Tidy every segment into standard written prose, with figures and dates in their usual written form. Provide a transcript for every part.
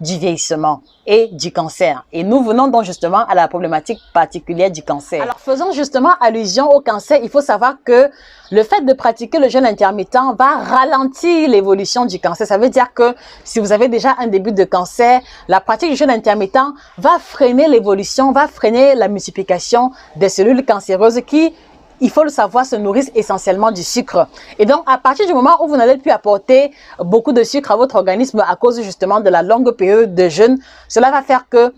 du vieillissement et du cancer. Et nous venons donc justement à la problématique particulière du cancer. Alors, faisons justement allusion au cancer, il faut savoir que le fait de pratiquer le jeûne intermittent va ralentir l'évolution du cancer. Ça veut dire que si vous avez déjà un début de cancer, la pratique du jeûne intermittent va freiner l'évolution, va freiner la multiplication des cellules cancéreuses qui, il faut le savoir, se nourrissent essentiellement du sucre. Et donc, à partir du moment où vous n'allez plus apporter beaucoup de sucre à votre organisme à cause justement de la longue période de jeûne, cela va faire que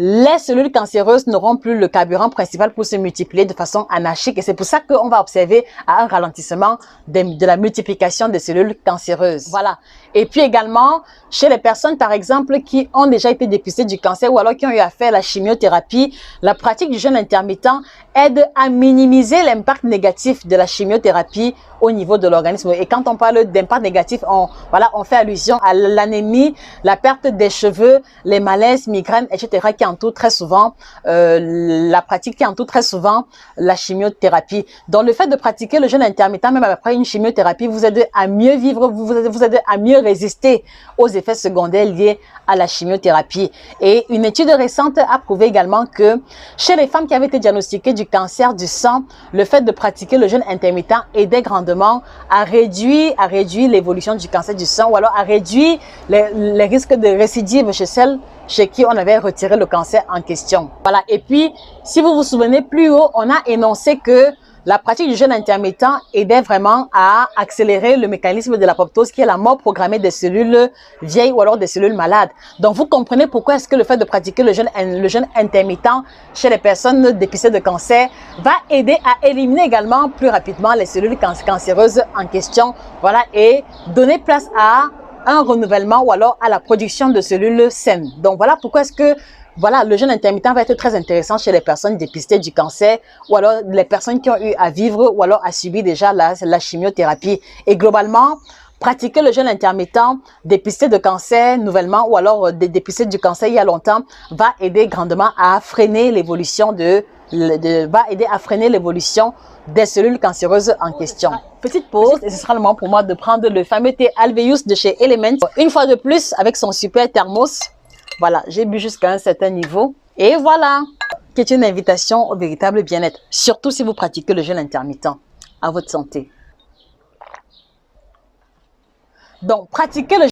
les cellules cancéreuses n'auront plus le carburant principal pour se multiplier de façon anarchique. Et c'est pour ça qu'on va observer un ralentissement de la multiplication des cellules cancéreuses. Voilà. Et puis également, chez les personnes, par exemple, qui ont déjà été dépistées du cancer ou alors qui ont eu à faire la chimiothérapie, la pratique du jeûne intermittent aide à minimiser l'impact négatif de la chimiothérapie au niveau de l'organisme. Et quand on parle d'impact négatif, on fait allusion à l'anémie, la perte des cheveux, les malaises, migraines, etc. qui entourent très souvent la pratique, qui entoure très souvent la chimiothérapie. Donc, le fait de pratiquer le jeûne intermittent, même après une chimiothérapie, vous aide à mieux vivre, vous aide à mieux résister aux effets secondaires liés à la chimiothérapie. Et une étude récente a prouvé également que chez les femmes qui avaient été diagnostiquées du cancer du sang, le fait de pratiquer le jeûne intermittent aidait grandement à réduire l'évolution du cancer du sang ou alors à réduire les risques de récidive chez celles chez qui on avait retiré le cancer en question. Voilà. Et puis, si vous vous souvenez plus haut, on a énoncé que la pratique du jeûne intermittent aidait vraiment à accélérer le mécanisme de l'apoptose qui est la mort programmée des cellules vieilles ou alors des cellules malades. Donc, vous comprenez pourquoi est-ce que le fait de pratiquer le jeûne intermittent chez les personnes dépistées de cancer va aider à éliminer également plus rapidement les cellules cancéreuses en question. Voilà, et donner place à un renouvellement ou alors à la production de cellules saines. Donc, voilà pourquoi est-ce que le jeûne intermittent va être très intéressant chez les personnes dépistées du cancer ou alors les personnes qui ont eu à vivre ou alors à subir déjà la chimiothérapie. Et globalement, pratiquer le jeûne intermittent dépisté de cancer nouvellement ou alors dépisté du cancer il y a longtemps va aider grandement à freiner l'évolution des cellules cancéreuses en question. Petite pause et ce sera le moment pour moi de prendre le fameux thé Alvéus de chez Element. Une fois de plus avec son super thermos. Voilà, j'ai bu jusqu'à un certain niveau. Et voilà, qui est une invitation au véritable bien-être. Surtout si vous pratiquez le jeûne intermittent. À votre santé. Donc, pratiquez le